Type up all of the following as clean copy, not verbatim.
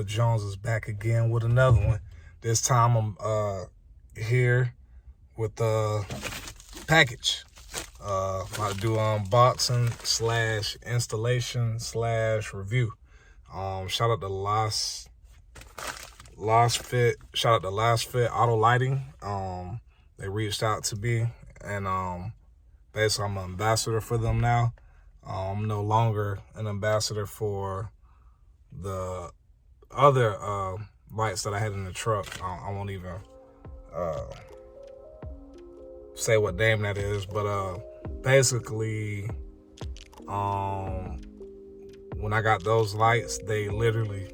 Jones is back again with another one. This time I'm here with the package. I do unboxing slash installation slash review. Shout out to Lasfit. Shout out to Lasfit Auto Lighting. They reached out to me, and basically I'm an ambassador for them now. I'm no longer an ambassador for the other lights that I had in the truck. I won't even say what name that is, but basically when I got those lights, they literally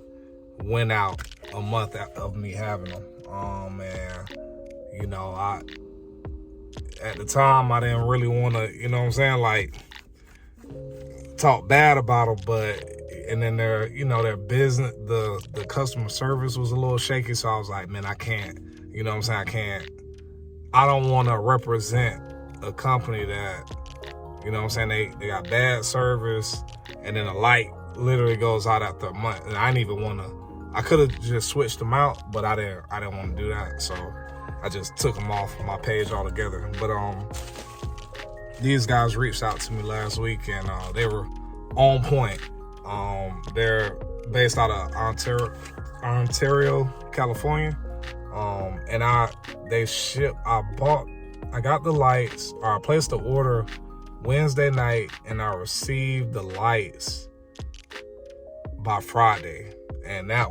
went out a month of me having them. And you know, at the time I didn't really want to, you know what I'm saying, like talk bad about them, but and then their business, the customer service was a little shaky, so I was like, man, I can't, you know what I'm saying, I don't want to represent a company that, you know what I'm saying, they got bad service, and then the light literally goes out after a month, and I didn't even want to, I could have just switched them out, but I didn't want to do that, so I just took them off my page altogether. But these guys reached out to me last week, and they were on point. They're based out of Ontario, California. And I got the lights, or I placed the order Wednesday night, and I received the lights by Friday. And that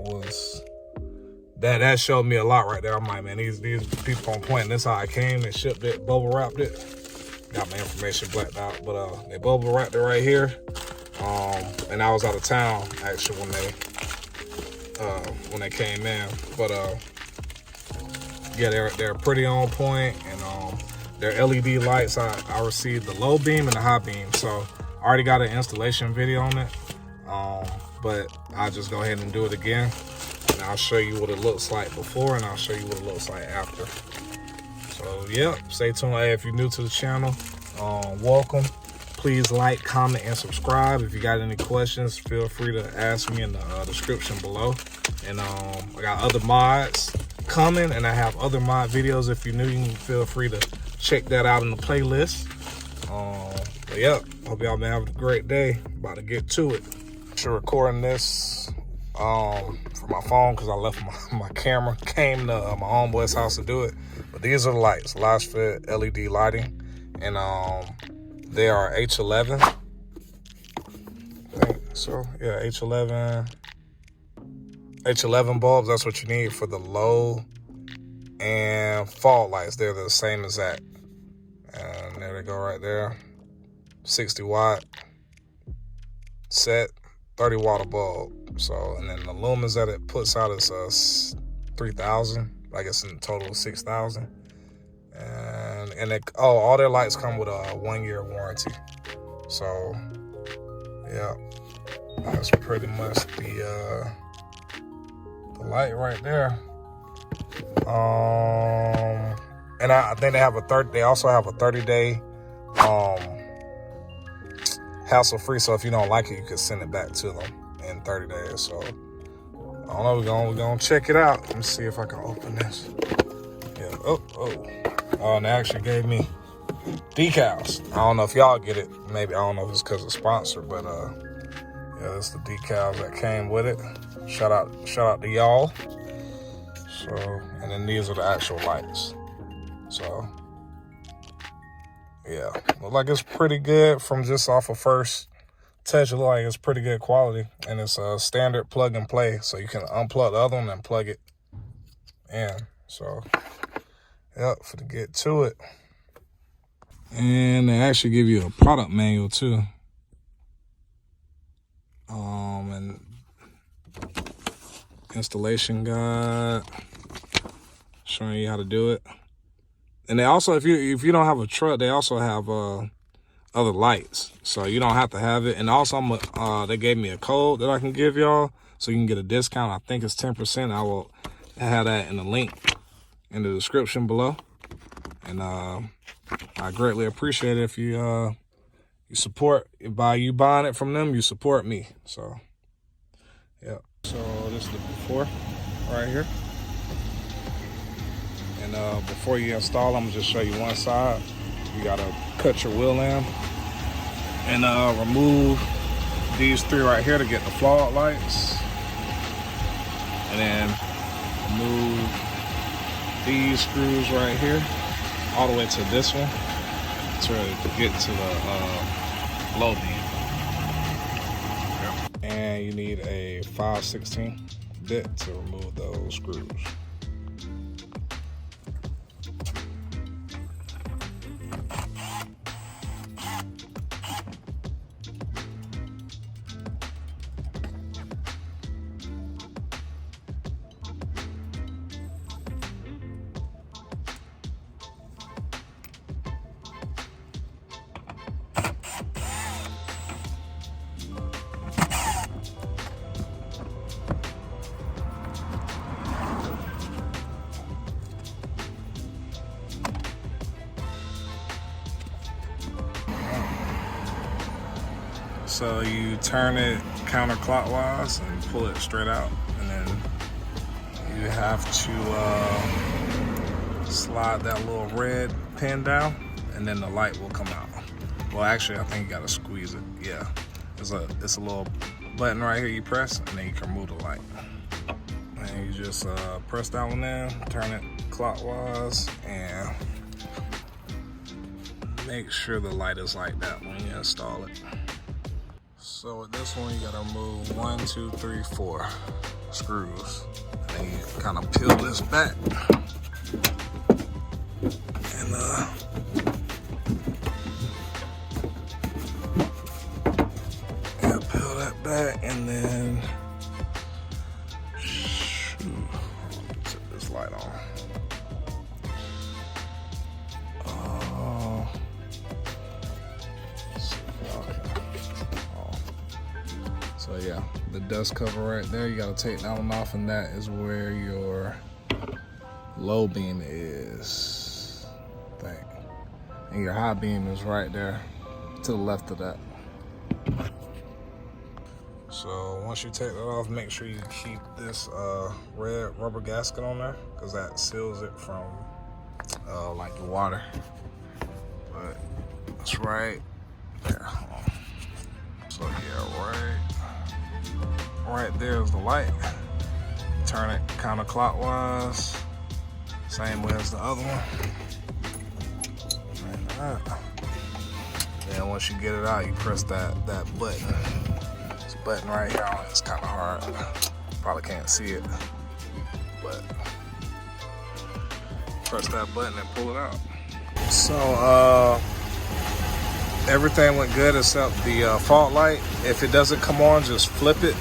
showed me a lot right there. I'm like, man, these people on point. And that's how I came and shipped it, bubble wrapped it. Got my information blacked out, but they bubble wrapped it right here. And I was out of town actually when they came in. But yeah, they're pretty on point, and they're LED lights. I received the low beam and the high beam, so I already got an installation video on it. But I'll just go ahead and do it again, and I'll show you what it looks like before, and I'll show you what it looks like after. So yeah, stay tuned. Hey, if you're new to the channel, welcome. Please like, comment, and subscribe. If you got any questions, feel free to ask me in the description below. And I got other mods coming, and I have other mod videos. If you're new, you can feel free to check that out in the playlist. But yeah, hope y'all been having a great day. About to get to it. I'm recording this from my phone because I left my camera. Came to my homeboy's house to do it. But these are the lights, Lasfit LED Lighting, and they are H11. I think so. Yeah, H11 bulbs. That's what you need for the low and fall lights. They're the same as that. And there they go right there. 60 watt set, 30 watt bulb. So, and then the lumens that it puts out is 3,000. I guess in total 6,000. And all their lights come with a 1-year warranty. So yeah, that's pretty much the light right there. And I think they also have a 30-day hassle free. So if you don't like it, you can send it back to them in 30 days. So I don't know, we're gonna check it out. Let me see if I can open this. Yeah. Oh, and they actually gave me decals. I don't know if y'all get it. Maybe, I don't know if it's because it's sponsored, but yeah, that's the decals that came with it. Shout out to y'all. So, and then these are the actual lights. So yeah, look like it's pretty good from just off of first touch. It look like it's pretty good quality, and it's a standard plug and play, so you can unplug the other one and plug it in. So yep, to get to it. And they actually give you a product manual too. And installation guide showing you how to do it. And they also, if you don't have a truck, they also have other lights, so you don't have to have it. And also they gave me a code that I can give y'all, so you can get a discount. I think it's 10%. I will have that in the link in the description below. And I greatly appreciate it if you support. By you buying it from them, you support me. So yeah. So this is the before right here. And before you install, I'm gonna just show you one side. You gotta cut your wheel in and remove these three right here to get the fog lights. And then remove these screws right here all the way to this one to get to the low beam. Yep. And you need a 5/16 bit to remove those screws. So you turn it counterclockwise and pull it straight out, and then you have to slide that little red pin down, and then the light will come out. Well, actually, I think you gotta squeeze it. Yeah, it's a little button right here you press, and then you can remove the light. And you just press that one in, turn it clockwise, and make sure the light is like that when you install it. So with this one, you gotta remove 1, 2, 3, 4 screws. And then you kind of peel this back. And peel that back, and then set this light on. So yeah, the dust cover right there, you gotta take that one off, and that is where your low beam is, I think. And your high beam is right there to the left of that. So once you take that off, make sure you keep this red rubber gasket on there, because that seals it from like the water. But it's right there. So yeah, right there is the light. Turn it counterclockwise, same way as the other one. Like that. Then once you get it out, you press that button. This button right here, it's kind of hard. Probably can't see it, but press that button and pull it out. So everything went good except the fault light. If it doesn't come on, just flip it.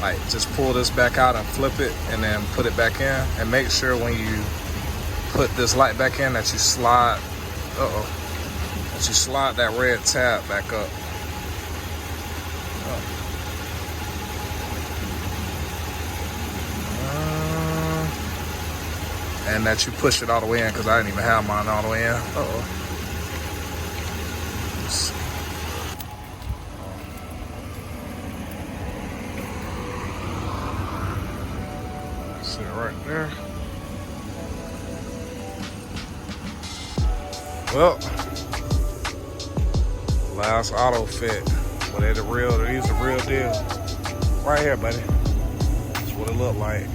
Like, just pull this back out and flip it, and then put it back in. And make sure when you put this light back in that you slide, that you slide that red tab back up. And that you push it all the way in, because I didn't even have mine all the way in. Sit right there. Well, Lasfit Auto fit. Well, they're the real, these the real deal. Right here, buddy. That's what it looked like.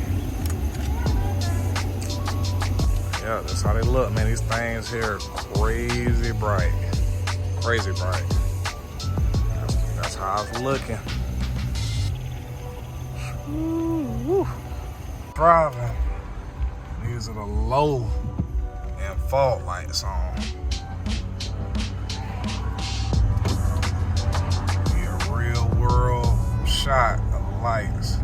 Yeah, that's how they look, man. These things here are crazy bright. Crazy bright. That's how it's looking. Woo. Driving. These are the low and fault lights on. Get a real world shot of the lights.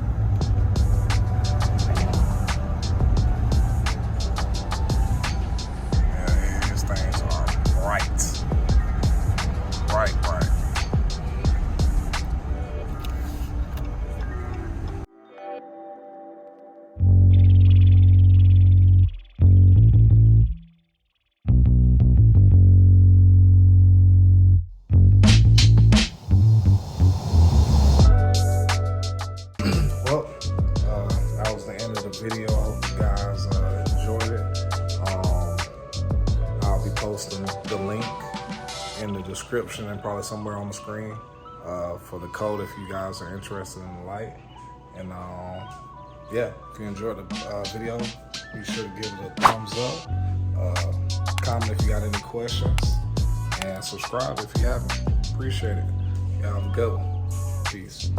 Yeah, these things are bright. Bright. video. I hope you guys enjoyed it. I'll be posting the link in the description and probably somewhere on the screen for the code if you guys are interested in the light. And yeah, if you enjoyed the video, be sure to give it a thumbs up. Comment if you got any questions, and subscribe if you haven't. Appreciate it. Y'all have a good one. Peace.